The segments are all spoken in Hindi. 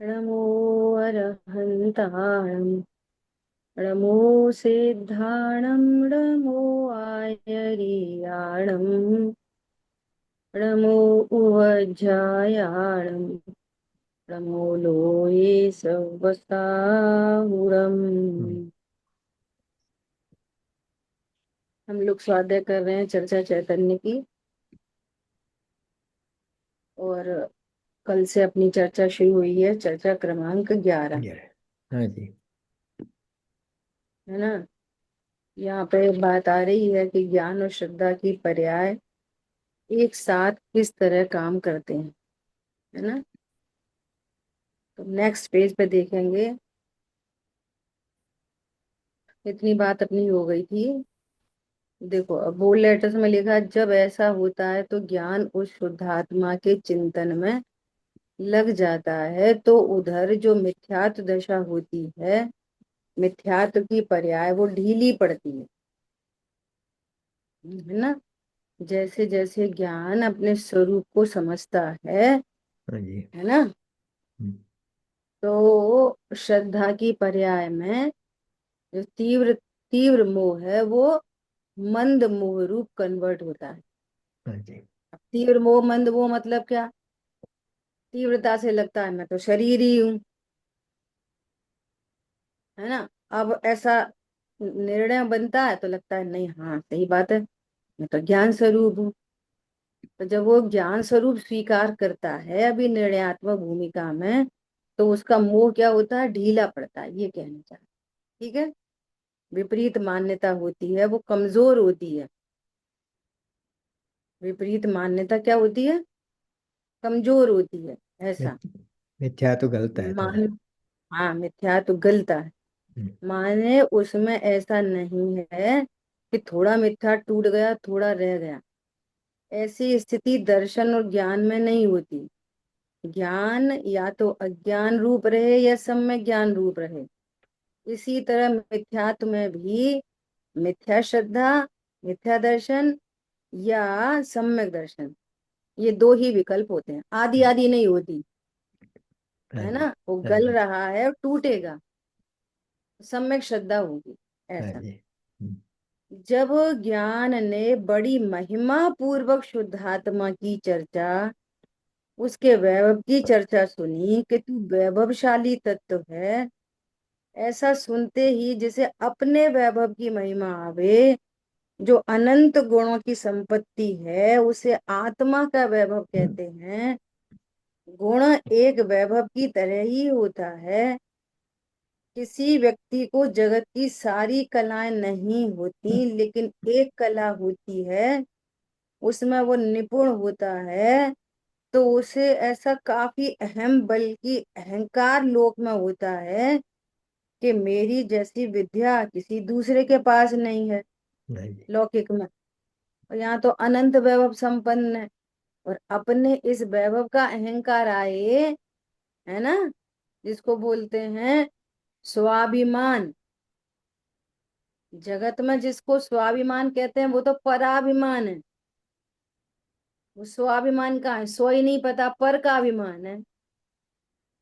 नमो अरहन्ताणं नमो सिद्धाणं नमो आयर्याणं नमो उवज्जायाणं नमो लोये सवसाहुरम्। हम्म। हम लोग स्वाध्याय कर रहे हैं चर्चा चैतन्य की। और कल से अपनी चर्चा शुरू हुई है, चर्चा क्रमांक 11। 11। हाँ जी। है ना। यहाँ पे बात आ रही है कि ज्ञान और श्रद्धा की पर्याय एक साथ किस तरह काम करते हैं। है ना। तो नेक्स्ट पेज पे देखेंगे। इतनी बात अपनी हो गई थी। देखो अब बोल्ड लेटर्स में लिखा, जब ऐसा होता है तो ज्ञान उस शुद्धात्मा के चिंतन में लग जाता है तो उधर जो मिथ्यात्व दशा होती है, मिथ्यात्व की पर्याय वो ढीली पड़ती है ना। जैसे जैसे ज्ञान अपने स्वरूप को समझता हाँ जी। है ना, हम्म। तो श्रद्धा की पर्याय में जो तीव्र तीव्र मोह है वो मंद मोह रूप कन्वर्ट होता है। हाँ जी। अब तीव्र मोह मंद मोह मतलब क्या। तीव्रता से लगता है मैं तो शरीर ही हूँ। है ना। अब ऐसा निर्णय बनता है तो लगता है नहीं, हाँ सही बात है, मैं तो ज्ञान स्वरूप हूँ। तो जब वो ज्ञान स्वरूप स्वीकार करता है अभी निर्णयात्मक भूमिका में, तो उसका मोह क्या होता है, ढीला पड़ता है, ये कहना चाहते हैं। ठीक है। विपरीत मान्यता होती है वो कमजोर होती है। विपरीत मान्यता क्या होती है, कमजोर होती है। ऐसा मिथ- मिथ्या तो गलत है थोड़ा। मान, हाँ मिथ्या तो गलता है। हम्म। माने उसमें ऐसा नहीं है कि थोड़ा मिथ्या टूट गया थोड़ा रह गया। ऐसी स्थिति दर्शन और ज्ञान में नहीं होती। ज्ञान या तो अज्ञान रूप रहे या सम्यक ज्ञान रूप रहे। इसी तरह मिथ्यात्व में भी मिथ्या श्रद्धा, मिथ्या दर्शन या सम्यक दर्शन, ये दो ही विकल्प होते हैं, आदि आदि नहीं होती। हाँ है जी। ना। वो हाँ गल जी। रहा है और टूटेगा, सम्यक श्रद्धा होगी। हाँ ऐसा। जी। हम्म। जब ज्ञान ने बड़ी महिमा पूर्वक शुद्धात्मा की चर्चा, उसके वैभव की चर्चा सुनी कि तू वैभवशाली तत्व है, ऐसा सुनते ही जिसे अपने वैभव की महिमा आवे, जो अनंत गुणों की संपत्ति है उसे आत्मा का वैभव कहते हैं। गुण एक वैभव की तरह ही होता है। किसी व्यक्ति को जगत की सारी कलाएं नहीं होती, लेकिन एक कला होती है, उसमें वो निपुण होता है, तो उसे ऐसा काफी अहम बल्कि अहंकार लोक में होता है कि मेरी जैसी विद्या किसी दूसरे के पास नहीं है। हाँ जी। लौकिक में। और यहाँ तो अनंत वैभव संपन्न है, और अपने इस वैभव का अहंकार आए। है ना। जिसको बोलते हैं स्वाभिमान। जगत में जिसको स्वाभिमान कहते हैं वो तो पराभिमान है। वो स्वाभिमान का है, सो ही नहीं पता पर का अभिमान है,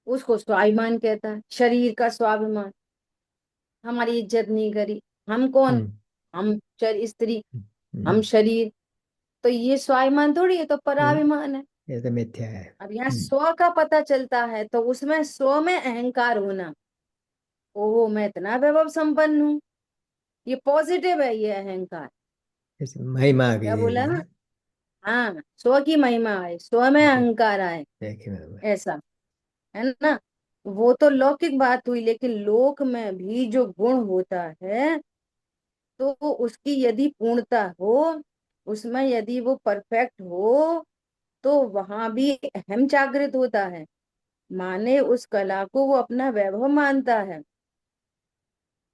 उसको स्वाभिमान कहता है। शरीर का स्वाभिमान, हमारी इज्जत नहीं करी, हम कौन, हम्म। हम स्त्री, हम हम्म। शरीर। तो ये स्वाभिमान थोड़ी है, तो ये पराभिमान है। ये तो मिथ्या है। अब यहाँ स्व का पता चलता है तो उसमें स्व में अहंकार होना, ओहो मैं इतना वैभव संपन्न हूँ, ये पॉजिटिव है ये अहंकार। इस महिमा आ गई क्या बोला ना। है। हाँ स्व की महिमा आए, स्व में अहंकार आए। देखिए मैं। ऐसा। है ना। वो तो लौकिक बात हुई, लेकिन लोक में भी जो गुण होता है, तो उसकी यदि पूर्णता हो, उसमें यदि वो परफेक्ट हो, तो वहां भी अहम जागृत होता है। माने उस कला को वो अपना वैभव मानता है।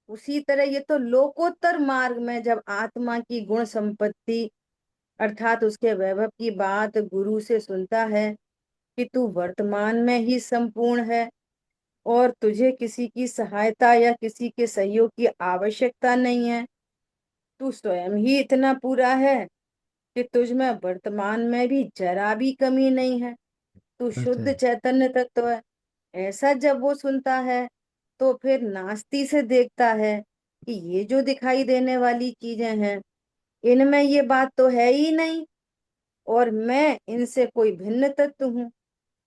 उसी तरह ये तो लोकोत्तर मार्ग में जब आत्मा की गुण संपत्ति अर्थात उसके वैभव की बात गुरु से सुनता है कि तू वर्तमान में ही संपूर्ण है, और तुझे किसी की सहायता या किसी के सहयोग की आवश्यकता नहीं है, तू स्वयं ही इतना पूरा है कि तुझ में वर्तमान में भी जरा भी कमी नहीं है, तू अच्छा। शुद्ध चैतन्य तत्व है। ऐसा जब वो सुनता है तो फिर नास्ती से देखता है कि ये जो दिखाई देने वाली चीजें हैं, इनमें ये बात तो है ही नहीं, और मैं इनसे कोई भिन्न तत्व हूँ।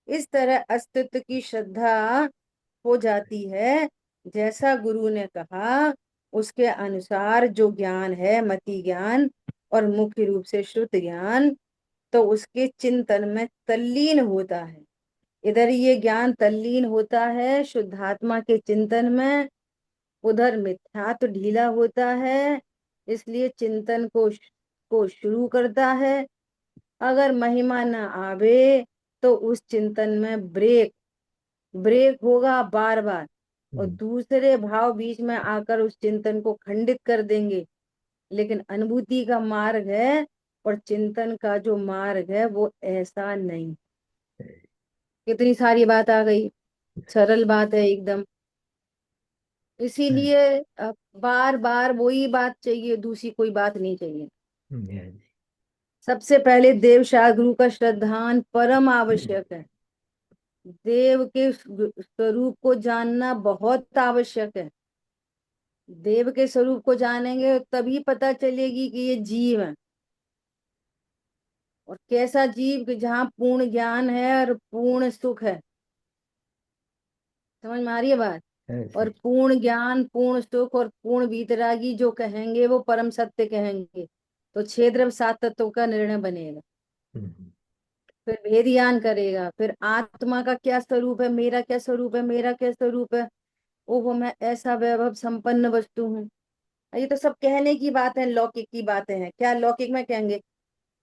इस तरह अस्तित्व की श्रद्धा हो जाती है। जैसा गुरु ने कहा उसके अनुसार जो ज्ञान है, मति ज्ञान और मुख्य रूप से श्रुत ज्ञान, तो उसके चिंतन में तल्लीन होता है। इधर ये ज्ञान तल्लीन होता है शुद्धात्मा के चिंतन में, उधर मिथ्यात्व ढीला होता है, इसलिए चिंतन को शुरू करता है। अगर महिमा न आवे तो उस चिंतन में ब्रेक ब्रेक होगा बार बार, और हम्म, दूसरे भाव बीच में आकर उस चिंतन को खंडित कर देंगे। लेकिन अनुभूति का मार्ग है और चिंतन का जो मार्ग है वो ऐसा नहीं। कितनी सारी बात आ गई, सरल बात है एकदम। हाँ इसीलिए अब बार बार वही बात चाहिए, दूसरी कोई बात नहीं चाहिए। हाँ जी। सबसे पहले देव शास्त्रु का श्रद्धान परम आवश्यक है। देव के स्वरूप को जानना बहुत आवश्यक है। देव के स्वरूप को जानेंगे तभी पता चलेगी कि ये जीव है, और कैसा जीव कि जहाँ पूर्ण ज्ञान है और पूर्ण सुख है। समझ में आ रही है बात? हाँ, और सही। पूर्ण ज्ञान, पूर्ण सुख और पूर्ण वीतरागी जो कहेंगे वो परम सत्य कहेंगे। तो छह द्रव्य सात तत्वों का निर्णय बनेगा। हम्म, फिर भेद ज्ञान करेगा, फिर आत्मा का क्या स्वरूप है, मेरा क्या स्वरूप है, मेरा क्या स्वरूप है। ओहो, मैं ऐसा वैभव संपन्न वस्तु हूँ। ये तो सब कहने की बात है, लौकिक की बातें हैं। क्या लौकिक में कहेंगे,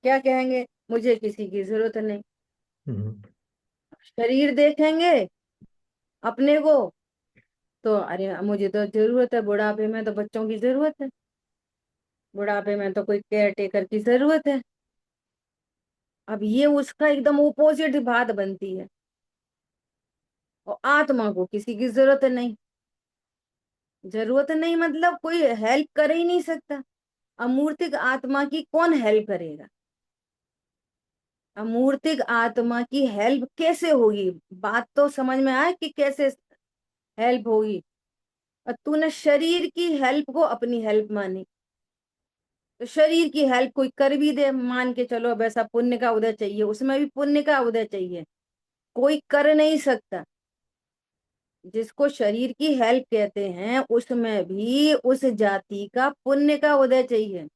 क्या कहेंगे, मुझे किसी की जरूरत नहीं। हम्म, शरीर देखेंगे अपने को तो अरे मुझे तो जरूरत है, बुढ़ापे में तो बच्चों की जरूरत है, बुढ़ापे में तो कोई केयर टेकर की जरूरत है। अब ये उसका एकदम ओपोजिट बात बनती है। और आत्मा को किसी की जरूरत नहीं। जरूरत नहीं मतलब कोई हेल्प कर ही नहीं सकता। अमूर्तिक आत्मा की कौन हेल्प करेगा? अमूर्तिक आत्मा की हेल्प कैसे होगी? बात तो समझ में आए कि कैसे हेल्प होगी। और तूने शरीर की हेल्प को अपनी हेल्प मानी, तो शरीर की हेल्प कोई कर भी दे, मान के चलो वैसा पुण्य का उदय चाहिए, उसमें भी पुण्य का उदय चाहिए। कोई कर नहीं सकता। जिसको शरीर की हेल्प कहते हैं उसमें भी उस जाति का पुण्य का उदय चाहिए।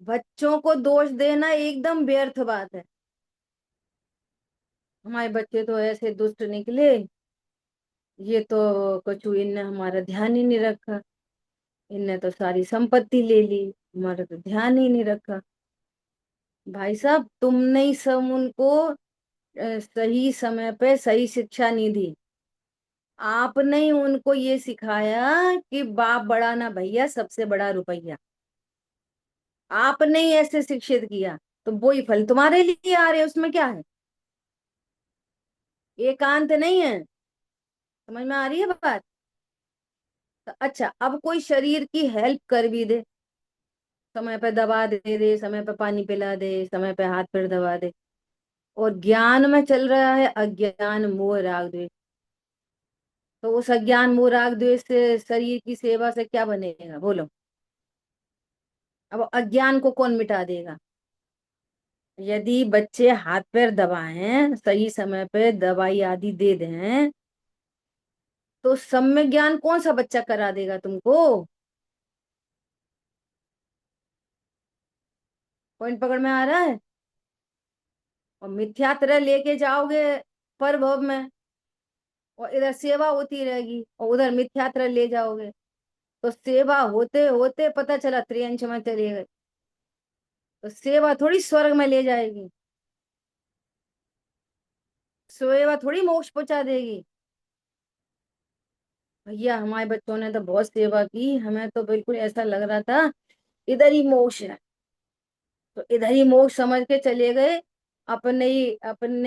बच्चों को दोष देना एकदम व्यर्थ बात है। हमारे बच्चे तो ऐसे दुष्ट निकले, ये तो कछु इनने हमारा ध्यान ही नहीं रखा, इनने तो सारी संपत्ति ले ली, हमारा तो ध्यान ही नहीं रखा। भाई साहब, तुमने ही सब उनको सही समय पे सही शिक्षा नहीं दी। आपने ही उनको ये सिखाया कि बाप बड़ा ना भैया, सबसे बड़ा रुपया। आपने ही ऐसे शिक्षित किया, तो वही फल तुम्हारे लिए आ रहे हैं, उसमें क्या है? एकांत नहीं है। समझ में आ रही है बात? तो अच्छा, अब कोई शरीर की हेल्प कर भी दे, समय पे दवा दे दे, समय पे पानी पिला दे, समय पे हाथ पैर दबा दे, और ज्ञान में चल रहा है अज्ञान मोह राग द्वेष, तो उस अज्ञान मोह राग द्वेष से शरीर की सेवा से क्या बनेगा बोलो? अब अज्ञान को कौन मिटा देगा? यदि बच्चे हाथ पैर दबाएं, सही समय पे दवाई आदि दे दें, तो सम्यक ज्ञान कौन सा बच्चा करा देगा तुमको? पॉइंट पकड़ में आ रहा है? और मिथ्यात्रय लेके जाओगे पर भव में, और इधर सेवा होती रहेगी, और उधर मिथ्यात्रय ले जाओगे, तो सेवा होते होते पता चला त्रियंश में चले गए। तो सेवा थोड़ी स्वर्ग में ले जाएगी, सेवा थोड़ी मोक्ष पहुंचा देगी। भैया हमारे बच्चों ने तो बहुत सेवा की, हमें तो बिल्कुल ऐसा लग रहा था इधर ही मोक्ष है, तो इधर ही मोक्ष समझ के चले गए। अपने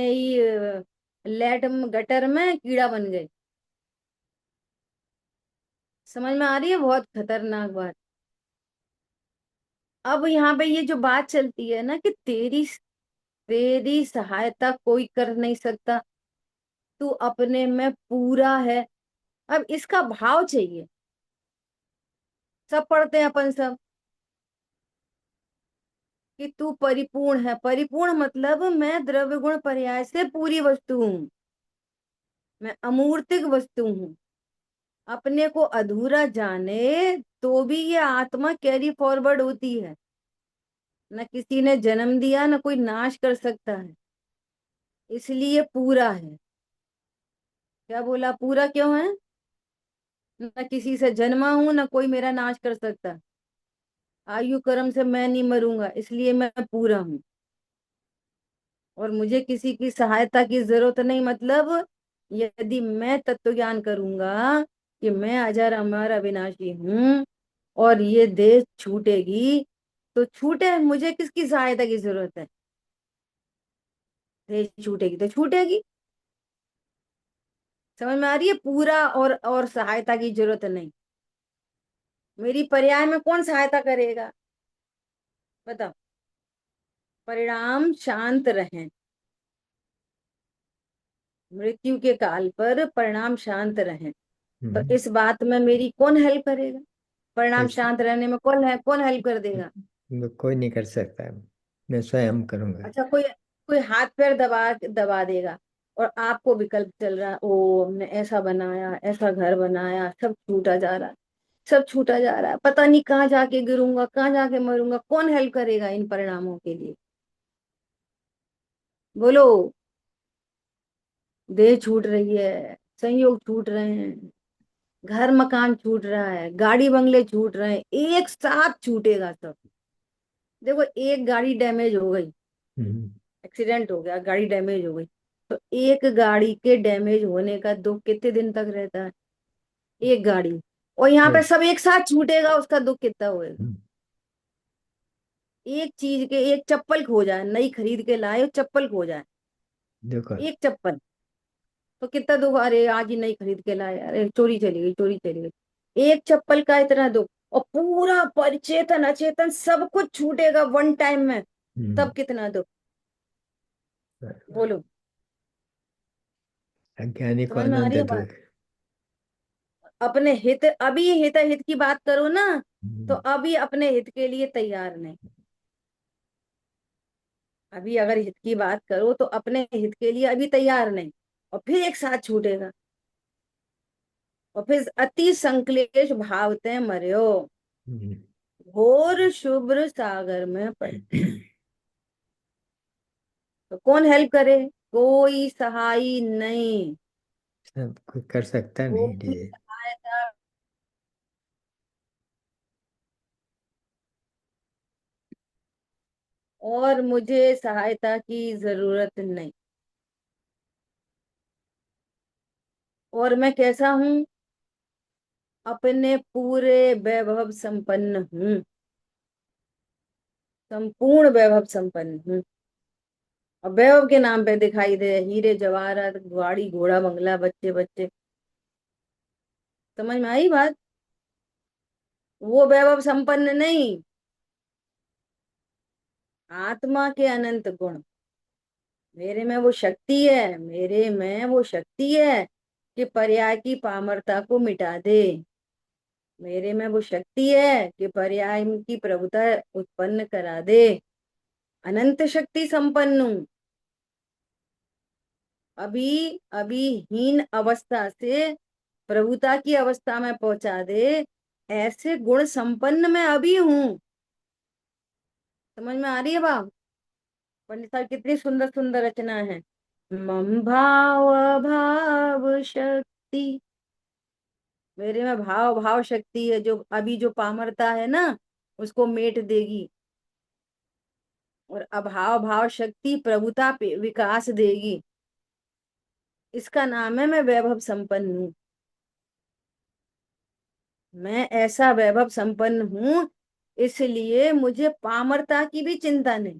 ही लेट गटर में कीड़ा बन गए। समझ में आ रही है? बहुत खतरनाक बात। अब यहाँ पे ये जो बात चलती है ना कि तेरी तेरी सहायता कोई कर नहीं सकता, तू अपने में पूरा है। अब इसका भाव चाहिए। सब पढ़ते हैं अपन सब कि तू परिपूर्ण है। परिपूर्ण मतलब मैं द्रव्य गुण पर्याय से पूरी वस्तु हूँ। मैं अमूर्तिक वस्तु हूँ। अपने को अधूरा जाने तो भी ये आत्मा कैरी फॉरवर्ड होती है। न किसी ने जन्म दिया, न कोई नाश कर सकता है, इसलिए पूरा है। क्या बोला? पूरा क्यों है? न किसी से जन्मा हूं, न कोई मेरा नाश कर सकता। आयु कर्म से मैं नहीं मरूंगा, इसलिए मैं पूरा हूं। और मुझे किसी की सहायता की जरूरत नहीं। मतलब यदि मैं तत्व ज्ञान करूंगा कि मैं अजर अमर अविनाशी हूं और ये देह छूटेगी, तो छूटे, मुझे किसकी सहायता की जरूरत है? देह छूटेगी तो छूटेगी। समझ में आ रही है? पूरा और सहायता की जरूरत नहीं। मेरी पर्याय में कौन सहायता करेगा? बताओ। परिणाम शांत रहें। मृत्यु के काल पर परिणाम शांत रहें, तो हम्म। इस बात में मेरी कौन हेल्प करेगा? परिणाम कैसे? शांत रहने में कौन हेल्प कर देगा? वो कोई नहीं कर सकता, मैं स्वयं करूंगा। अच्छा, कोई कोई हाथ पैर दबा दबा देगा और आपको विकल्प चल रहा है, ओ हमने ऐसा बनाया, ऐसा घर बनाया, सब छूटा जा रहा है, सब छूटा जा रहा है, पता नहीं कहाँ जाके गिरूंगा, कहाँ जाके मरूंगा। कौन हेल्प करेगा इन परिणामों के लिए? बोलो। देह छूट रही है, संयोग छूट रहे हैं, घर मकान छूट रहा है, गाड़ी बंगले छूट रहे हैं, एक साथ छूटेगा सब। देखो, एक गाड़ी डैमेज हो गई, हम्म। एक्सीडेंट हो गया, गाड़ी डैमेज हो गई, तो एक गाड़ी के डैमेज होने का दुख कितने दिन तक रहता है? एक गाड़ी। और यहाँ पे एक। सब एक साथ छूटेगा, उसका दुख कितना होएगा? हम्म। एक चीज के, एक चप्पल खो जाए, नई खरीद के लाए, चप्पल खो जाए, देखो। एक चप्पल, तो कितना दुख। अरे आज ही नई खरीद के लाए, अरे चोरी चली गई, चोरी चली गई। एक चप्पल का इतना दुख। और पूरा परिचेतन अचेतन सब कुछ छूटेगा वन टाइम में, हम्म। तब कितना दुख। बोलो। अज्ञानी को समझ में आ अनंत रही है बात? दुख। अपने हित, अभी हित हित की बात करो ना, तो हम्म। अभी अपने हित के लिए तैयार नहीं। अभी अगर हित की बात करो तो अपने हित के लिए अभी तैयार नहीं, और फिर एक साथ छूटेगा। और फिर अति संक्लेश भावते मर्यो, हम्म। घोर शुभ्र सागर में पड़े। तो कौन हेल्प करे? कोई सहाय नहीं। सब कोई कर सकता नहीं कोई ये। सहायता। और मुझे सहायता की जरूरत नहीं। और मैं कैसा हूं? अपने पूरे वैभव संपन्न हूँ। संपूर्ण वैभव संपन्न हूँ। और वैभव के नाम पे दिखाई दे हीरे जवाहरात, गाड़ी घोड़ा बंगला, बच्चे बच्चे। समझ में आई बात? वो वैभव संपन्न नहीं। आत्मा के अनंत गुण, मेरे में वो शक्ति है, मेरे में वो शक्ति है कि पर्याय की पामरता को मिटा दे। मेरे में वो शक्ति है कि पर्याय की प्रभुता उत्पन्न करा दे। अनंत शक्ति संपन्न हूँ। अभी अभी हीन अवस्था से प्रभुता की अवस्था में पहुंचा दे, ऐसे गुण संपन्न मैं अभी हूँ। समझ में आ रही है बात? पंडित साहब कितनी सुंदर सुंदर रचना है। मम भाव भाव शक्ति, मेरे में भाव भाव शक्ति है, जो अभी जो पामरता है ना, उसको मेट देगी। और अभाव भाव शक्ति प्रभुता पे विकास देगी। इसका नाम है मैं वैभव संपन्न हूँ। मैं ऐसा वैभव संपन्न हूँ, इसलिए मुझे पामरता की भी चिंता नहीं।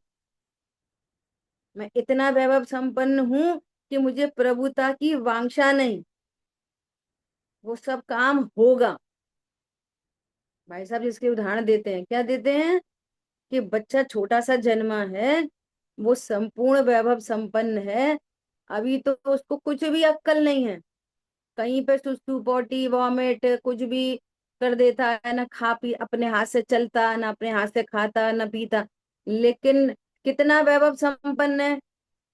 मैं इतना वैभव संपन्न हूँ कि मुझे प्रभुता की वांछा नहीं। वो सब काम होगा। भाई साहब जिसके उदाहरण देते हैं, क्या देते हैं? कि बच्चा छोटा सा जन्मा है, वो संपूर्ण वैभव संपन्न है, अभी तो उसको कुछ भी अक्कल नहीं है। कहीं पे सुसु पोटी वॉमिट कुछ भी कर देता है, ना खा पी अपने हाथ से चलता, ना अपने हाथ से खाता ना पीता। लेकिन कितना वैभव संपन्न है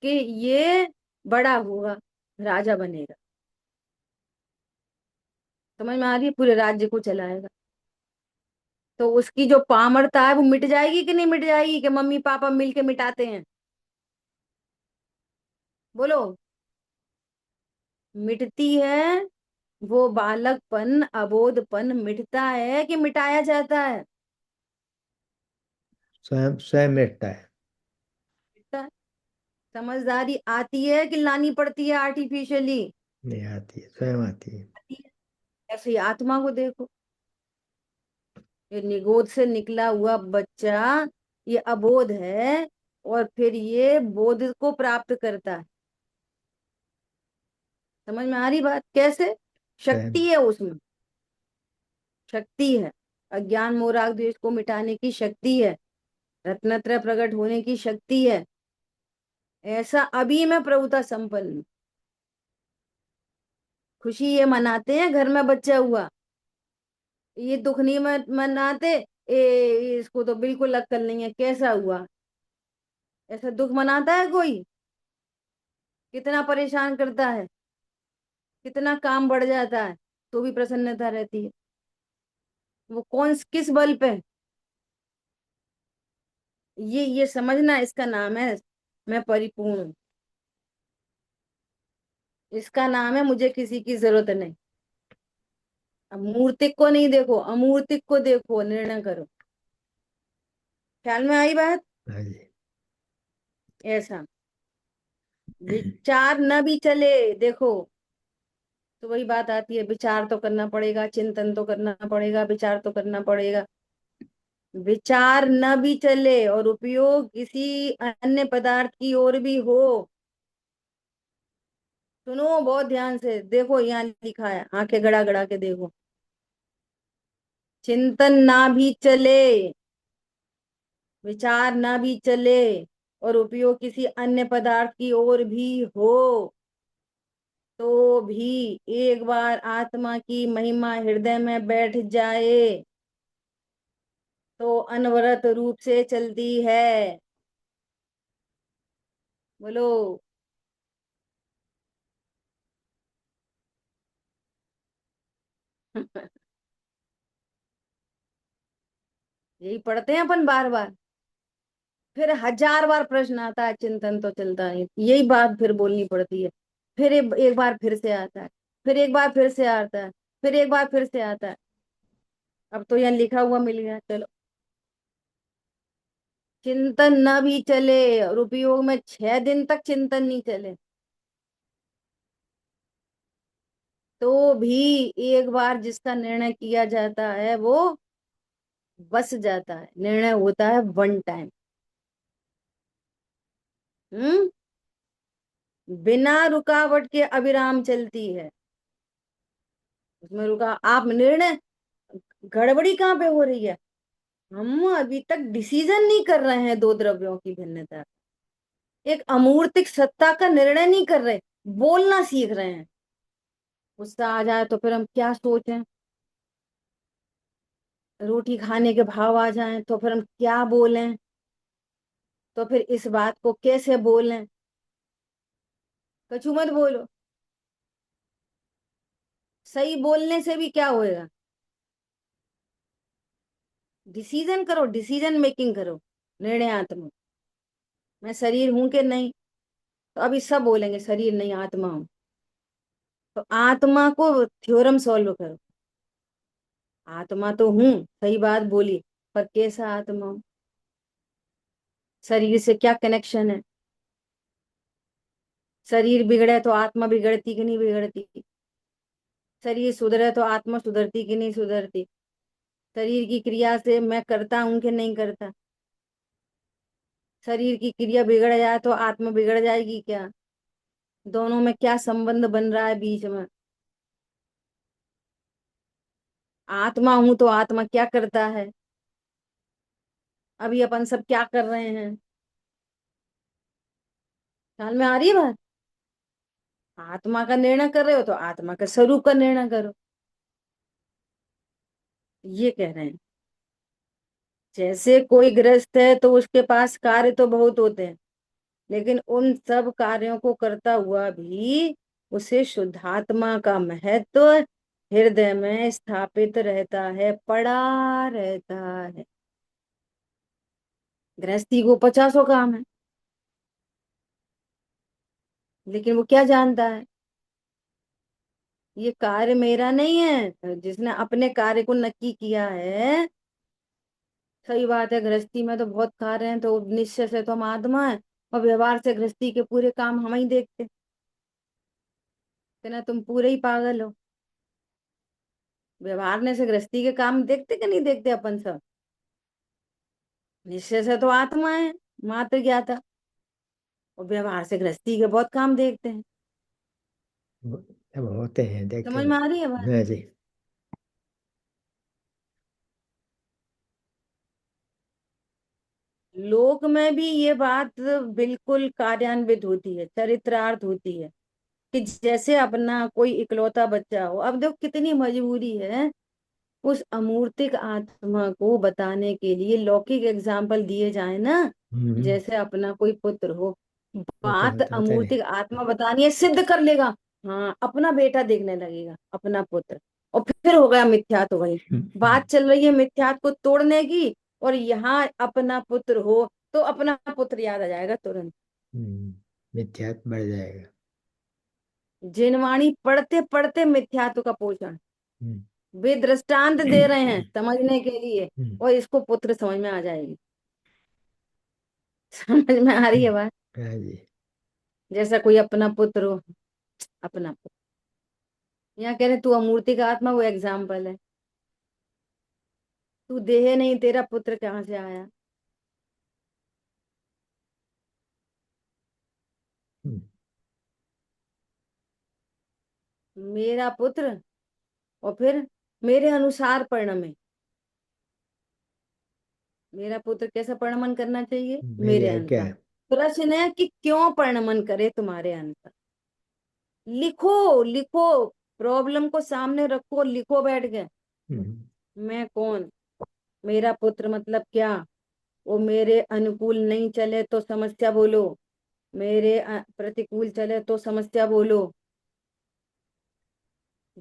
कि ये बड़ा होगा, राजा बनेगा। समझ में आ रही है, पूरे राज्य को चलाएगा। तो उसकी जो पामरता है वो मिट जाएगी कि नहीं मिट जाएगी, कि मम्मी पापा मिलके मिटाते हैं? बोलो। मिटती है। वो बालकपन अबोधपन मिटता है कि मिटाया जाता है? स्वयं स्वयं मिटता है। मिटता है। समझदारी आती है कि लानी पड़ती है आर्टिफिशियली? नहीं, आती है, स्वयं आती है। आती है। ऐसे ही आत्मा को देखो, ये निगोद से निकला हुआ बच्चा, ये अबोध है, और फिर ये बोध को प्राप्त करता है। समझ में आ रही बात कैसे? स्वयं। शक्ति है उसमें, शक्ति है। अज्ञान मोह राग द्वेष को मिटाने की शक्ति है, रत्नत्रय प्रकट होने की शक्ति है। ऐसा अभी मैं प्रभुता संपन्न हूँ। खुशी ये मनाते हैं घर में बच्चा हुआ, ये दुख नहीं मनाते। इसको तो बिल्कुल अक्कल नहीं है, कैसा हुआ? ऐसा दुख मनाता है कोई? कितना परेशान करता है, कितना काम बढ़ जाता है, तो भी प्रसन्नता रहती है। वो कौन किस बल पे? ये समझना, इसका नाम है मैं परिपूर्ण हूँ। इसका नाम है मुझे किसी की जरूरत नहीं। अब मूर्तिक को नहीं देखो, अमूर्तिक को देखो, निर्णय करो। ख्याल में आई बात? हाँ जी। ऐसा विचार न भी चले, देखो, तो वही बात आती है, विचार तो करना पड़ेगा, चिंतन तो करना पड़ेगा, विचार तो करना पड़ेगा। विचार न भी चले और उपयोग किसी अन्य पदार्थ की ओर भी हो। सुनो बहुत ध्यान से, देखो यहाँ लिखा है, आंखें गड़ा गड़ा के देखो। चिंतन ना भी चले, विचार ना भी चले, और उपयोग किसी अन्य पदार्थ की ओर भी हो, तो भी एक बार आत्मा की महिमा हृदय में बैठ जाए तो अनवरत रूप से चलती है। बोलो। यही पढ़ते हैं अपन बार बार, फिर हजार बार प्रश्न आता है, चिंतन तो चलता नहीं, यही बात फिर बोलनी पड़ती है। फिर एक बार फिर से आता है, फिर एक बार फिर से आता है, फिर एक बार फिर से आता है। अब तो यहाँ लिखा हुआ मिल गया, चलो। चिंतन न भी चले और उपयोग में 6 दिन तक चिंतन नहीं चले, तो भी एक बार जिसका निर्णय किया जाता है वो बस जाता है, निर्णय होता है वन टाइम। हम्म। बिना रुकावट के अविराम चलती है। उसमें रुका आप निर्णय, गड़बड़ी कहाँ पे हो रही है? हम अभी तक डिसीजन नहीं कर रहे हैं दो द्रव्यों की भिन्नता, एक अमूर्तिक सत्ता का निर्णय नहीं कर रहे, बोलना सीख रहे हैं। गुस्सा आ जाए तो फिर हम क्या सोचें, रोटी खाने के भाव आ जाएं तो फिर हम क्या बोलें, तो फिर इस बात को कैसे बोलें? कछू मत बोलो। सही बोलने से भी क्या होएगा? डिसीजन करो, डिसीजन मेकिंग करो, निर्णयात्मक। मैं शरीर हूं कि नहीं? तो अभी सब बोलेंगे शरीर नहीं आत्मा हूं। तो आत्मा को थ्योरम सॉल्व करो। आत्मा तो हूं, सही बात बोली, पर कैसा आत्मा हूं? शरीर से क्या कनेक्शन है? शरीर बिगड़े तो आत्मा बिगड़ती कि नहीं बिगड़ती? शरीर सुधरे तो आत्मा सुधरती कि नहीं सुधरती? शरीर की क्रिया से मैं करता हूं कि नहीं करता? शरीर की क्रिया बिगड़ जाए तो आत्मा बिगड़ जाएगी क्या? दोनों में क्या संबंध बन रहा है बीच में? आत्मा हूं तो आत्मा क्या करता है? अभी अपन सब क्या कर रहे हैं? ख्याल में आ रही है बात? आत्मा का निर्णय कर रहे हो तो आत्मा के स्वरूप का निर्णय करो, ये कह रहे हैं। जैसे कोई गृहस्थ है तो उसके पास कार्य तो बहुत होते हैं, लेकिन उन सब कार्यों को करता हुआ भी उसे शुद्धात्मा का महत्व हृदय में स्थापित रहता है, पड़ा रहता है। गृहस्थी को 50 काम है, लेकिन वो क्या जानता है, ये कार्य मेरा नहीं है। जिसने अपने कार्य को नक्की किया है, सही बात है, गृहस्थी में तो बहुत कार्य हैं, तो निश्चय से तो हम आत्मा है, और व्यवहार से गृहस्थी के पूरे काम हम ही देखते, ना तुम पूरे ही पागल हो। व्यवहार ने से गृहस्थी के काम देखते कि नहीं देखते अपन सब? निश्चय से तो आत्मा है, मात्र ज्ञाता, और व्यवहार से गृहस्थी के बहुत काम देखते हैं। अब होते हैं, देखते समझ में आ रही है बात? हैं। हाँ जी। लोक में भी ये बात बिल्कुल कार्यान्वित होती है, चरित्रार्थ होती है, कि जैसे अपना कोई इकलौता बच्चा हो। अब देखो कितनी मजबूरी है उस अमूर्तिक आत्मा को बताने के लिए लौकिक एग्जाम्पल दिए जाए ना। हम्म। जैसे अपना कोई पुत्र हो, वो तो बात बताते नहीं। अमूर्तिक आत्मा बतानी है, सिद्ध कर लेगा। हाँ, अपना बेटा देखने लगेगा, अपना पुत्र, और फिर हो गया मिथ्यात्व। तो वही बात चल रही है मिथ्यात्व को तोड़ने की, और यहाँ अपना पुत्र हो तो अपना पुत्र याद आ जाएगा तुरंत। मिथ्यात्व बढ़ जाएगा। जिनवाणी पढ़ते पढ़ते मिथ्यात्व का पोषण, हम्म। वे दृष्टांत दे रहे हैं समझने के लिए, हम्म। और इसको पुत्र समझ में आ जाएगी। समझ में आ रही है बात? हाँ जी। जैसा कोई अपना पुत्र हो, अपना पुत्र, यहाँ कह रहे तू अमूर्ति का आत्मा, वो एग्जाम्पल है। तू देह नहीं, तेरा पुत्र कहाँ से आया? हम्म। मेरा पुत्र, और फिर मेरे अनुसार परिणमे। मेरा पुत्र कैसा परिणमन करना चाहिए? मेरी मेरे आज्ञा अनुसार। है। प्रश्न है कि क्यों परिणमन करे तुम्हारे अनुसार? लिखो लिखो, प्रॉब्लम को सामने रखो, लिखो बैठ गए। हम्म। मैं कौन, मेरा पुत्र मतलब क्या? वो मेरे अनुकूल नहीं चले तो समस्या बोलो, मेरे प्रतिकूल चले तो समस्या बोलो।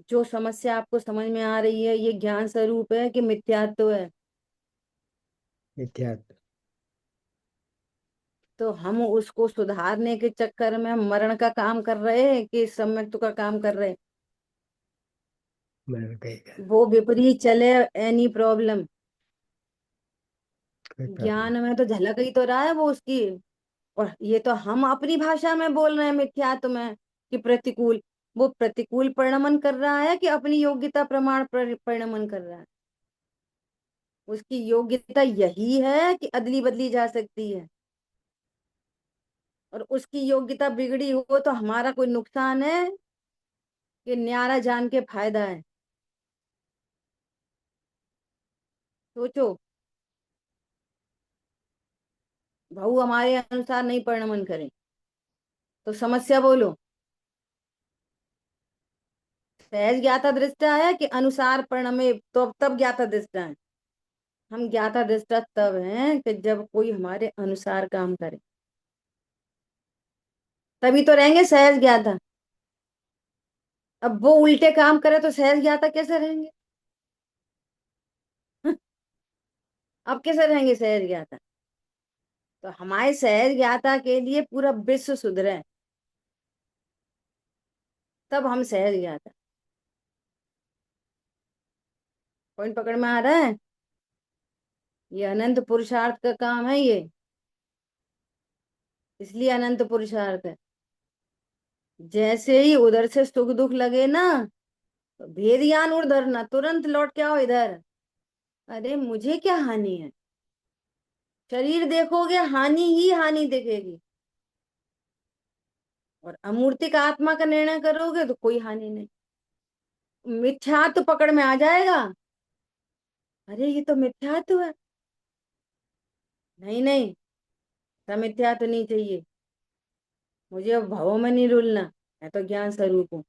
जो समस्या आपको समझ में आ रही है, ये ज्ञान स्वरूप है कि मिथ्यात्व है? मिथ्यात्व। तो हम उसको सुधारने के चक्कर में मरण का काम कर रहे हैं कि सम्यक्त्व का काम कर रहे हैं? मरण कहेगा। वो विपरीत चले, एनी प्रॉब्लम, कोई प्रॉब्लम। ज्ञान में तो झलक ही तो रहा है वो उसकी। और ये तो हम अपनी भाषा में बोल रहे हैं मिथ्यात्व में कि प्रतिकूल। वो प्रतिकूल परिणमन कर रहा है कि अपनी योग्यता प्रमाण परिणमन कर रहा है? उसकी योग्यता यही है कि अदली बदली जा सकती है, और उसकी योग्यता बिगड़ी हो तो हमारा कोई नुकसान है कि न्यारा जान के फायदा है? सोचो। भाऊ हमारे अनुसार नहीं परिणमन करें तो समस्या बोलो। सहज ज्ञाता दृष्टा है कि अनुसार परिणमे तो तब ज्ञाता दृष्टा है? हम ज्ञाता दृष्टा तब हैं कि जब कोई हमारे अनुसार काम करे, तभी तो रहेंगे सहज ज्ञाता। अब वो उल्टे काम करे तो सहज ज्ञाता कैसे रहेंगे? अब कैसे रहेंगे सहज ज्ञाता? तो हमारे सहज ज्ञाता के लिए पूरा विश्व सुधरे, तब हम सहज ज्ञाता। पॉइंट पकड़ में आ रहा है? ये अनंत पुरुषार्थ का काम है ये, इसलिए अनंत पुरुषार्थ है। जैसे ही उधर से सुख दुख लगे ना, तो भेद ज्ञान उधर ना, तुरंत लौट के आओ इधर। अरे मुझे क्या हानि है? शरीर देखोगे, हानि ही हानि दिखेगी, और अमूर्तिक आत्मा का निर्णय करोगे तो कोई हानि नहीं। मिथ्यात्व पकड़ में आ जाएगा, अरे ये तो मिथ्यात्व है। नहीं नहीं, सब मिथ्यात्व नहीं चाहिए, मुझे अब भवों में नहीं रुलना। मैं तो ज्ञान स्वरूप हूँ।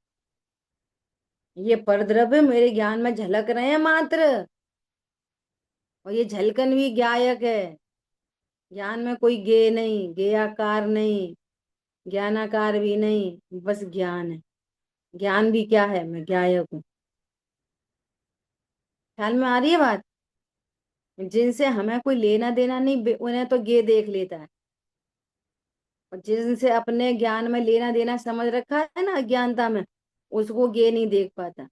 ये परद्रव्य मेरे ज्ञान में झलक रहे हैं मात्र, और ये झलकन भी ज्ञायक है। ज्ञान में कोई गे नहीं, गेयाकार नहीं, ज्ञानाकार भी नहीं, बस ज्ञान है। ज्ञान भी क्या है, मैं ज्ञायक हूँ। ख्याल में आ रही है बात? जिनसे हमें कोई लेना देना नहीं, उन्हें तो गे देख लेता है। और जिनसे अपने ज्ञान में लेना देना समझ रखा है ना अज्ञानता में, उसको गे नहीं देख पाता।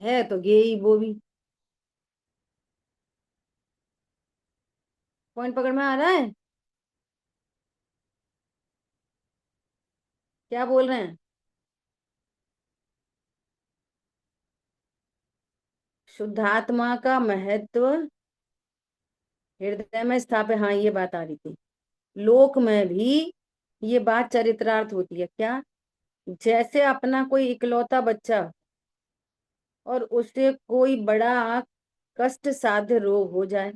है तो गे ही वो भी। पॉइंट पकड़ में आ रहा है? क्या बोल रहे हैं? शुद्धात्मा का महत्व हृदय में स्थापित, हाँ ये बात आ रही थी। लोक में भी ये बात चरित्रार्थ होती है क्या? जैसे अपना कोई इकलौता बच्चा, और उसे कोई बड़ा कष्ट साध्य रोग हो जाए,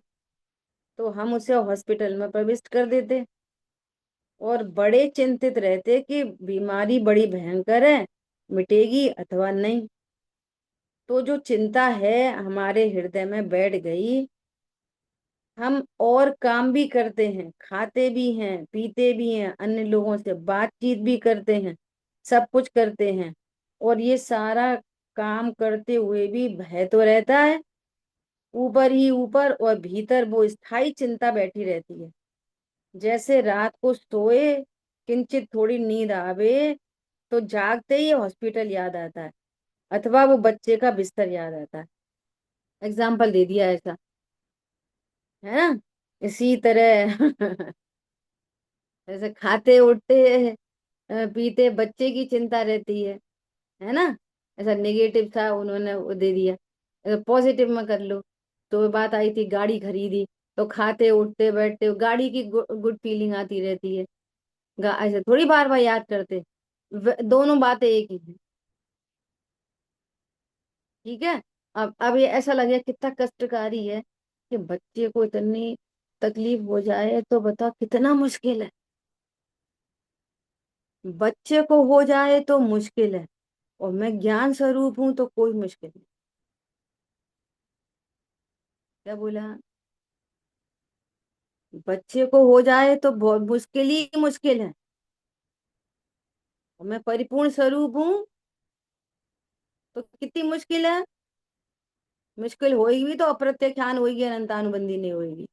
तो हम उसे हॉस्पिटल में प्रविष्ट कर देते, और बड़े चिंतित रहते कि बीमारी बड़ी भयंकर है, मिटेगी अथवा नहीं। तो जो चिंता है हमारे हृदय में बैठ गई, हम और काम भी करते हैं, खाते भी हैं, पीते भी हैं, अन्य लोगों से बातचीत भी करते हैं, सब कुछ करते हैं, और ये सारा काम करते हुए भी भय तो रहता है ऊपर ही ऊपर, और भीतर वो स्थायी चिंता बैठी रहती है। जैसे रात को सोए, किंचित थोड़ी नींद आवे, तो जागते ही हॉस्पिटल याद आता है, अथवा वो बच्चे का बिस्तर याद आता है। एग्जाम्पल दे दिया ऐसा, है ना? इसी तरह जैसे खाते उठते पीते बच्चे की चिंता रहती है ना? ऐसा नेगेटिव था, उन्होंने वो दे दिया। पॉजिटिव में कर लो, तो वो बात आई थी गाड़ी खरीदी, तो खाते उठते बैठते गाड़ी की गुड फीलिंग आती रहती है। ऐसे थोड़ी बार बार याद करते। दोनों बातें एक ही है। ठीक है। अब ये ऐसा लगे कितना कष्टकारी है कि बच्चे को इतनी तकलीफ हो जाए, तो बताओ कितना मुश्किल है। बच्चे को हो जाए तो मुश्किल है, और मैं ज्ञान स्वरूप हूं तो कोई मुश्किल नहीं। क्या बोला? बच्चे को हो जाए तो बहुत मुश्किल ही मुश्किल है, और मैं परिपूर्ण स्वरूप हूँ तो कितनी मुश्किल है। मुश्किल होगी तो अप्रत्याख्यान होगी, अनंतानुबंधी नहीं होगी,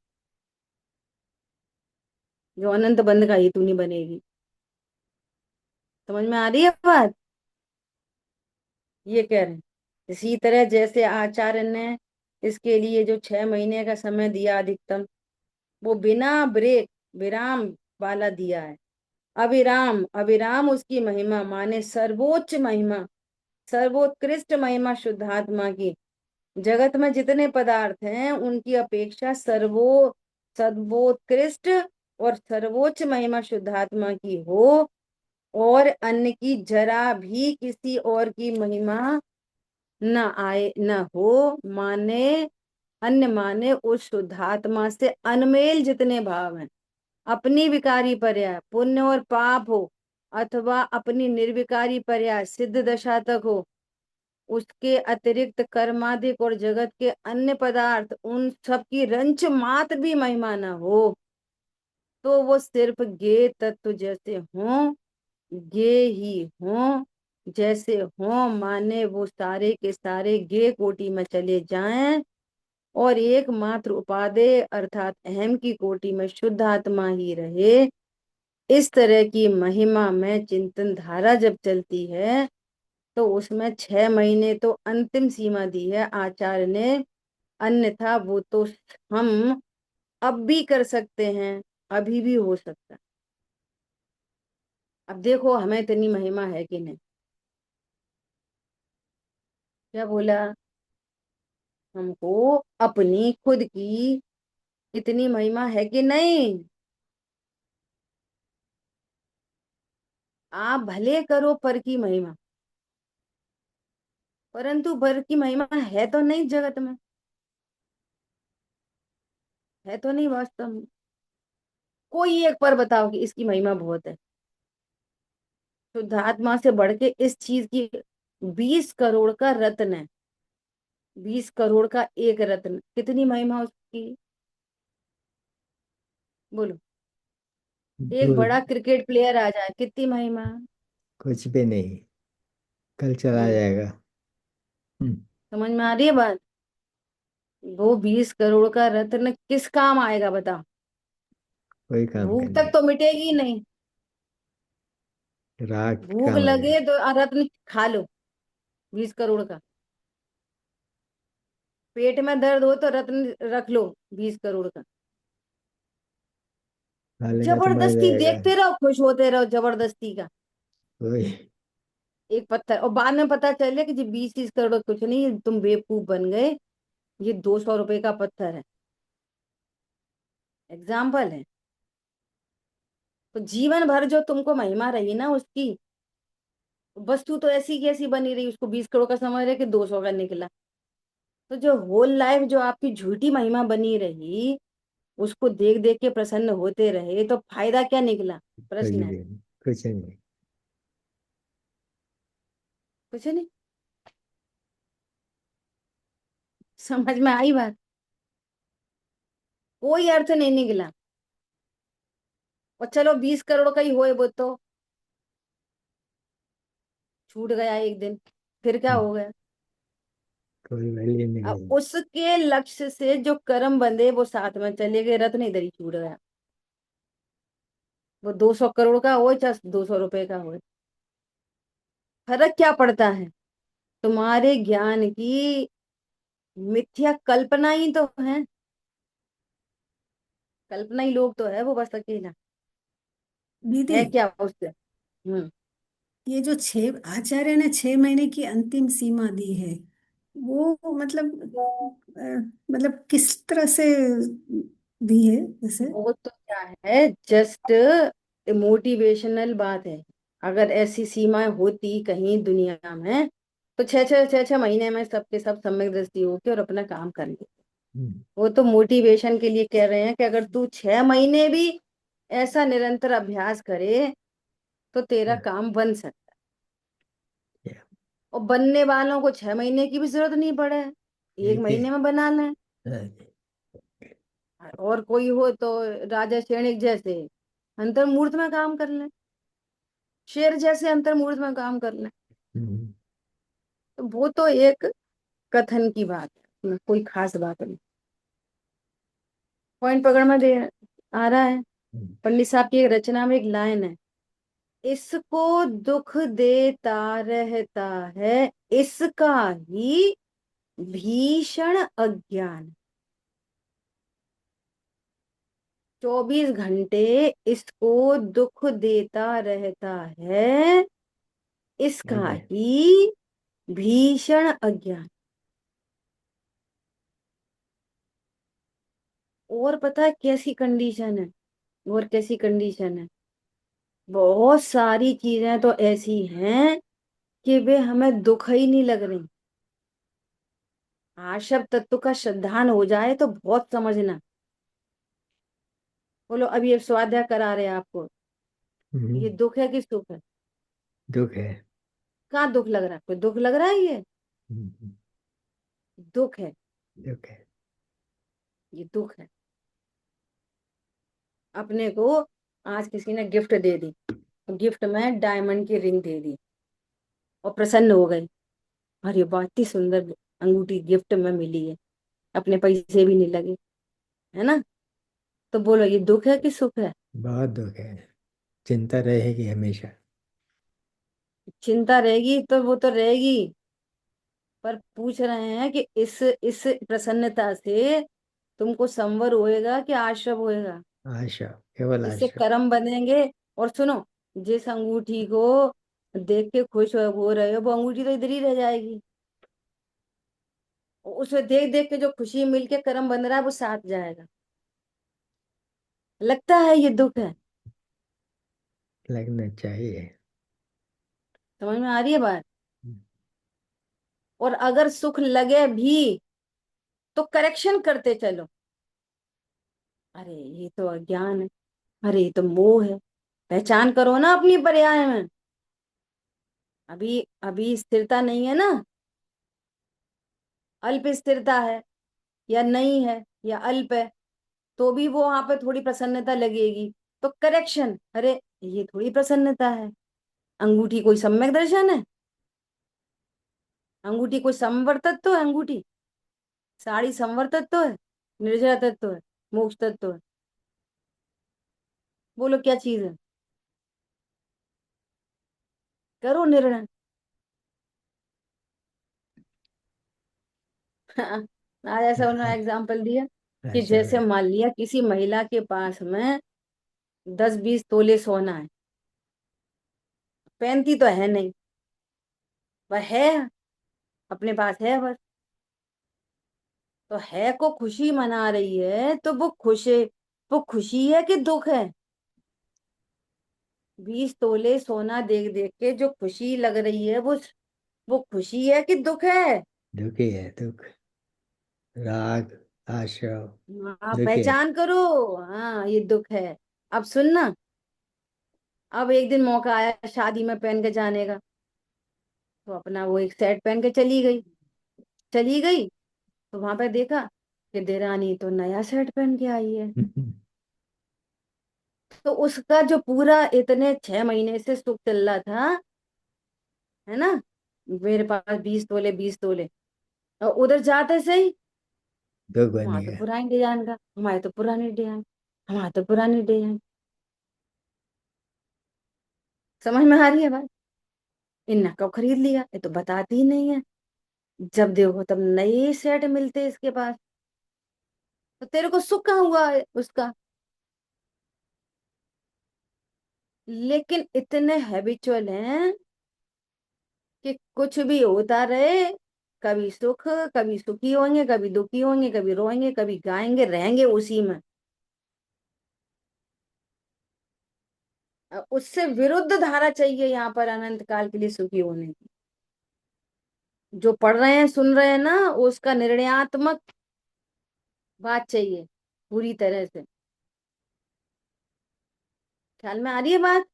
जो अनंत बंध का हेतु नहीं बनेगी। समझ में आ रही है बात? ये कह रहे हैं। इसी तरह जैसे आचार्य ने इसके लिए जो 6 महीने का समय दिया अधिकतम, वो बिना ब्रेक, विराम वाला दिया है। अविराम, अविराम उसकी महिमा माने सर्वोच्च महिमा, सर्वोत्कृष्ट महिमा शुद्धात्मा की। जगत में जितने पदार्थ हैं उनकी अपेक्षा सर्वोत्कृष्ट और सर्वोच्च महिमा शुद्धात्मा की हो, और अन्य की जरा भी किसी और की महिमा न आए न हो। माने, अन्य माने उस शुद्धात्मा से अनमेल जितने भाव हैं, अपनी विकारी पर्याय पुण्य और पाप हो, अथवा अपनी निर्विकारी पर्याय सिद्ध दशा तक हो, उसके अतिरिक्त कर्माधिक और जगत के अन्य पदार्थ, उन सब की रंच मात्र भी महिमा न हो, तो वो सिर्फ ज्ञेय तत्व जैसे हों, ज्ञेय ही हों, जैसे हों, माने वो सारे के सारे ज्ञेय कोटि में चले जाएं, और एकमात्र उपादेय अर्थात अहम की कोटि में शुद्ध आत्मा ही रहे। इस तरह की महिमा में चिंतन धारा जब चलती है, तो उसमें 6 महीने तो अंतिम सीमा दी है आचार्य ने, अन्यथा वो तो हम अब भी कर सकते हैं, अभी भी हो सकता है। अब देखो हमें इतनी महिमा है कि नहीं। क्या बोला? हमको अपनी खुद की इतनी महिमा है कि नहीं? आप भले करो पर की महिमा, परंतु पर की महिमा है तो नहीं जगत में, है तो नहीं वास्तव में। कोई एक पर बताओ कि इसकी महिमा बहुत है। शुद्धात्मा से बढ़ के इस चीज की 20 करोड़ का रत्न है। 20 करोड़ का एक रत्न, कितनी महिमा उसकी। बोलो। एक दूर। बड़ा क्रिकेट प्लेयर आ जाए, कितनी महिमा। कुछ भी नहीं, कल चला हम्म। जाएगा। हम्म, समझ में आ रही है बात। वो 20 करोड़ का रत्न किस काम आएगा बता। कोई काम का भूख तक नहीं। तो मिटेगी नहीं। राख भूख काम आएगा। लगे तो रत्न खा लो, 20 करोड़ का। पेट में दर्द हो तो रत्न रख लो, 20 करोड़ का। खा लेगा तो मर जबरदस्ती जाएगा। देखते रहो, खुश होते रहो, जबरदस्ती का। कोई। एक पत्थर, और बाद में पता चले कि जी 20 30 करोड़ कुछ नहीं, तुम बेवकूफ बन गए। ये 200 रुपए का पत्थर है। एग्जाम्पल है। तो जीवन भर जो तुमको महिमा रही ना उसकी, वस्तु तो ऐसी की ऐसी बनी रही, उसको 20 करोड़ का समझ रहे कि 200 का निकला। तो जो होल लाइफ जो आपकी झूठी महिमा बनी रही, उसको देख देख के प्रसन्न होते रहे, तो फायदा क्या निकला। कुछ प्रश्न है। भी नहीं, कुछ नहीं। कुछ नहीं। समझ में आई बात। कोई अर्थ नहीं निकला। और चलो 20 करोड़ का ही होए वो तो छूट गया एक दिन, फिर क्या हम्म, हो गया। कोई वैल्यू नहीं अब रही। उसके लक्ष्य से जो कर्म बंधे वो साथ में चले गए, रत्न इधर ही छूट गया। वो 200 करोड़ का हो चाहे 200 रुपए का हो, फर्क क्या पड़ता है। तुम्हारे ज्ञान की मिथ्या कल्पना ही तो है। कल्पना ही लोग तो है वो, बस अकेला दीदी, है क्या उससे। हम्म। ये जो 6 आचार्य ने 6 महीने की अंतिम सीमा दी है, वो मतलब मतलब किस तरह से दी है जैसे। वो तो क्या है, जस्ट मोटिवेशनल बात है। अगर ऐसी सीमाएं होती कहीं दुनिया में, तो 6 6 6 6 महीने में सबके सब सम्यक दृष्टि होके और अपना काम कर ले। हम्म, वो तो मोटिवेशन के लिए कह रहे हैं कि अगर तू 6 महीने भी ऐसा निरंतर अभ्यास करे, तो तेरा हाँ, काम बन सकता या, है। और बनने वालों को 6 महीने की भी जरूरत नहीं पड़े, एक एक ही। महीने में बना लें। हाँ, और कोई हो तो राजा सैनिक जैसे अंतर्मूर्त में काम कर लें, शेर जैसे अंतर्मूर्त में काम कर लें। हम्म, तो वो तो एक कथन की बात है, उसमें कोई खास बात नहीं। पॉइंट पकड़ में दे आ रहा है। हम्म, पंडित साहब की एक रचना में एक लाइन है, इसको दुख देता रहता है, इसका ही भीषण अज्ञान। 24 घंटे इसको दुख देता रहता है, इसका आगे। ही भीषण अज्ञान। और पता है कैसी कंडीशन है। और कैसी कंडीशन है। बहुत सारी चीजें तो ऐसी हैं कि वे हमें दुख ही नहीं लग रही। आशव तत्व का श्रद्धान हो जाए तो बहुत समझना। बोलो, अभी ये स्वाध्याय करा रहे हैं आपको, ये हम्म, दुख है कि सुख है। दुख है। कहाँ दुख लग रहा है, कोई दुख लग रहा है ये। हम्म, दुख है। दुख है। ये दुख है। अपने को आज किसी ने गिफ्ट दे दी, गिफ्ट में डायमंड की रिंग दे दी, और प्रसन्न हो गए। अरे वाह, इतनी सुंदर अंगूठी गिफ्ट में मिली है, अपने पैसे भी नहीं लगे, है ना। तो बोलो, ये दुख है कि सुख है। बहुत दुख है। चिंता रहेगी हमेशा। चिंता रहेगी तो वो तो रहेगी, पर पूछ रहे हैं कि इस प्रसन्नता से तुमको संवर होएगा कि आश्रव होएगा। आशा, केवल इससे आशा। कर्म बनेंगे। और सुनो, जिस अंगूठी को देख के खुश हो रहे हो, वो अंगूठी तो इधर ही रह जाएगी। और उसे देख देख के जो खुशी मिलके कर्म बन रहा है वो साथ जाएगा। लगता है ये दुख है। लगना चाहिए। समझ में आ रही है बात। हम्म, और अगर सुख लगे भी तो करेक्शन करते चलो। अरे ये तो अज्ञान है, अरे ये तो मोह है। पहचान करो ना अपनी पर्याय में। अभी अभी स्थिरता नहीं है ना, अल्प स्थिरता है, या नहीं है, या अल्प है, तो भी वो वहां पे थोड़ी प्रसन्नता लगेगी। तो करेक्शन, अरे ये थोड़ी प्रसन्नता है। अंगूठी कोई सम्यक दर्शन है? अंगूठी कोई समवर तत्व है? अंगूठी, साड़ी समवर तत्व है, निर्जरा तत्व है, मोक्ष तत्व है? बोलो क्या चीज है? करो निर्णय। आज ऐसा उन्होंने एग्जाम्पल दिया कि अच्छा जैसे मान लिया किसी महिला के पास में 10-20 तोले सोना है, पहनती तो है नहीं, वह है, अपने पास है बस। तो है को खुशी मना रही है, तो वो खुश है, वो खुशी है कि दुख है? 20 तोले सोना देख देख के जो खुशी लग रही है, वो खुशी है कि दुख है? दुखी है, दुख, राग, आश्रव, हाँ, दुखी है। पहचान करो। हाँ, ये दुख है। अब सुनना, अब एक दिन मौका आया शादी में पहन के जाने का, तो अपना वो एक सेट पहन के चली गई। चली गई तो वहां पे देखा कि देरानी तो नया सेट पहन के आई है। तो उसका जो पूरा इतने 6 महीने से सुख चल रहा था, है ना, मेरे पास 20 तोले 20 तोले, और उधर जाते सही, दुख वहां तो बनेगा। पुरानी डिजाइन का, हमारे तो पुरानी डिजाइन, हमारे तो पुरानी डिजाइन। समझ में आ रही है बात? इनने कब खरीद लिया, ये तो बताती ही नहीं है। जब देखो तब नए सेट मिलते इसके पास। तो तेरे को सुख कहाँ हुआ है उसका? लेकिन इतने हैबिचुअल हैं कि कुछ भी होता रहे, कभी सुख, कभी सुखी होंगे, कभी दुखी होंगे, कभी रोएंगे, कभी गाएंगे, रहेंगे उसी में। उससे विरुद्ध धारा चाहिए यहाँ पर अनंत काल के लिए सुखी होने की। जो पढ़ रहे हैं सुन रहे हैं ना, उसका निर्णयात्मक बात चाहिए पूरी तरह से। ख्याल में आ रही है बात?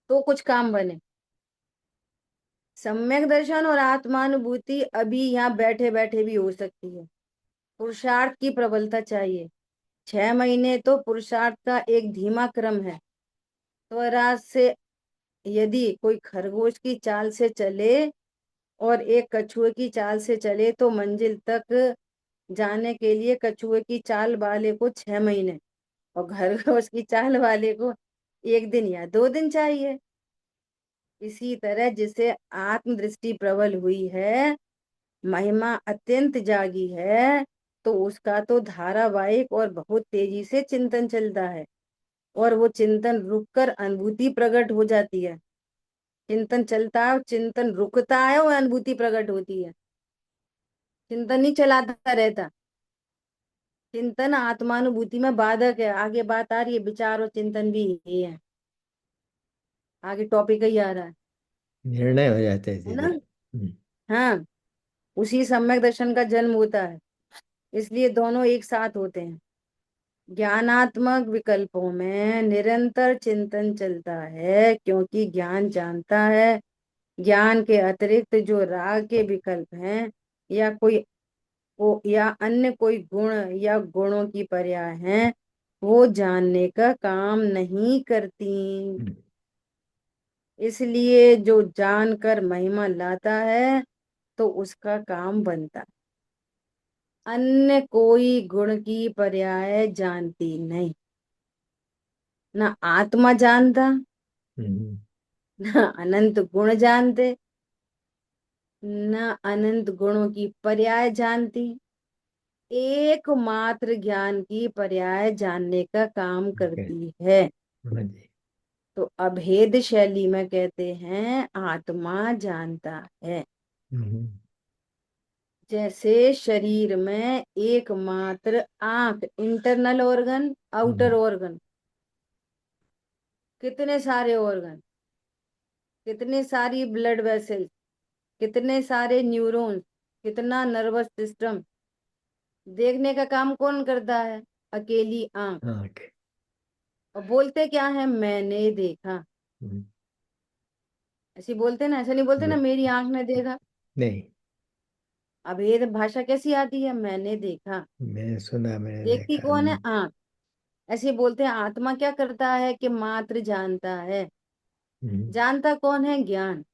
तो कुछ काम बने। सम्यक दर्शन और आत्मानुभूति अभी यहाँ बैठे बैठे भी हो सकती है। पुरुषार्थ की प्रबलता चाहिए। 6 महीने तो पुरुषार्थ का एक धीमा क्रम है। तो रात से यदि कोई खरगोश की चाल से चले और एक कछुए की चाल से चले, तो मंजिल तक जाने के लिए कछुए की चाल वाले को 6 महीने, और खरगोश की चाल वाले को 1 दिन या 2 दिन चाहिए। इसी तरह जिसे आत्म दृष्टि प्रबल हुई है, महिमा अत्यंत जागी है, तो उसका तो धारावाहिक और बहुत तेजी से चिंतन चलता है, और वो चिंतन रुककर अनुभूति प्रकट हो जाती है। चिंतन चलता है, चिंतन रुकता है, और अनुभूति प्रकट होती है। चिंतन नहीं चलाता रहता। चिंतन आत्मानुभूति में बाधक है। आगे बात आ रही है, विचार और चिंतन भी यही है। आगे टॉपिक ही आ रहा निर्णय हो जाते हैं है ना? सीधे। हाँ, उसी सम्यक दर्शन का जन्म होता है। इसलिए दोनों एक साथ होते हैं। ज्ञानात्मक विकल्पों में निरंतर चिंतन चलता है, क्योंकि ज्ञान जानता है ज्ञान के अतिरिक्त जो राग के विकल्प हैं, या या अन्य कोई गुण या गुणों की पर्याय हैं, वो जानने का काम नहीं करती। इसलिए जो जानकर महिमा लाता है, तो उसका काम बनता है। अन्य कोई गुण की पर्याय जानती नहीं। ना आत्मा जानता, हम्म। ना अनंत गुण जानते, ना अनंत गुणों की पर्याय जानती। एकमात्र ज्ञान की पर्याय जानने का काम ओके। करती है। हाँ जी। तो अभेद शैली में कहते हैं आत्मा जानता है। हम्म। जैसे शरीर में एकमात्र आंख इंटरनल ऑर्गन, आउटर हम्म। ऑर्गन, कितने सारे ऑर्गन, कितने सारी ब्लड वेसल्स, कितने सारे न्यूरॉन्स, कितना नर्वस सिस्टम, देखने का काम कौन करता है? अकेली आंख। आँख। और बोलते क्या है? मैंने देखा। हम्म। ऐसे बोलते ना, ऐसा नहीं बोलते ना, न- मेरी आंख ने देखा। नहीं, अभेद भाषा कैसी आती है, मैंने देखा। मैंने सुना, मैंने देखती देखा। कौन है, आंख। ऐसे बोलते हैं आत्मा क्या करता है कि मात्र जानता है। हम्म, जानता कौन है, ज्ञान।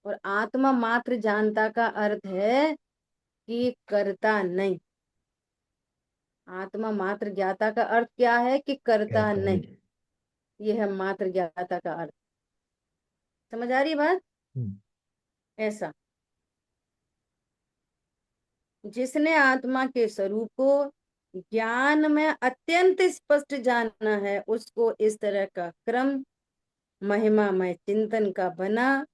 और आत्मा मात्र जानता का अर्थ है कि करता नहीं। आत्मा मात्र ज्ञाता का अर्थ क्या है, कि करता कहता नहीं। नहीं। ये है मात्र ज्ञाता का अर्थ। समझ आ रही है बात। हम्म, ऐसा, जिसने आत्मा के स्वरूप को ज्ञान में अत्यंत स्पष्ट जाना है, उसको इस तरह का क्रम महिमामय चिंतन का बना।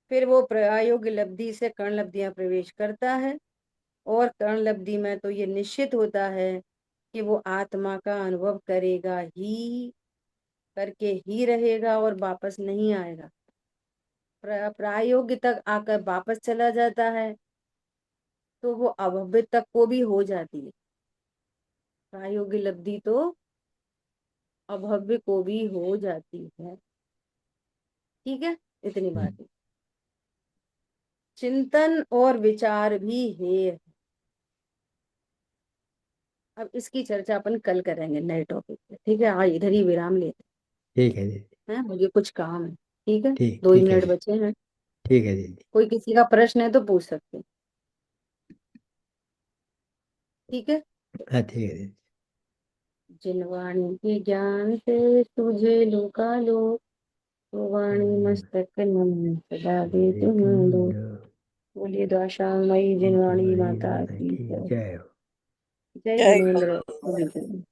फिर वो प्रायोगिक लब्धि से कर्ण लब्धियां प्रवेश करता है। और कर्ण लब्धि में तो ये निश्चित होता है कि वो आत्मा का अनुभव करेगा ही, करके ही रहेगा और वापस नहीं आएगा। प्रायोगिक तक आकर वापस चला जाता है तो वो अभव्य तक को भी हो जाती है। प्रायोगिक लब्धि तो अभव्य को भी हो जाती है। ठीक है, इतनी बात हम्म, है। चिंतन और विचार भी है। अब इसकी चर्चा अपन कल करेंगे नए टॉपिक पे, ठीक है। आज इधर ही विराम लेते ठीक है दीदी। हैं, मुझे कुछ काम है। ठीक है, ठीक, दो ही ठीक है मिनट जी। बचे हैं। ठीक है दीदी। कोई किसी का प्रश्न है तो पूछ सकते हैं। ठीक है। हाँ, ठीक है दीदी। जिन वाणी के ज्ञान से तुझे लोका लो, तो वाणी मस्तक नमन सदा दे ये तुम तुम लो। लो। बोलिए द्वाशामयी ये जिनवाणी तुम्हारी माता माता की की जय। जय हो। जय जय जिनेन्द्र।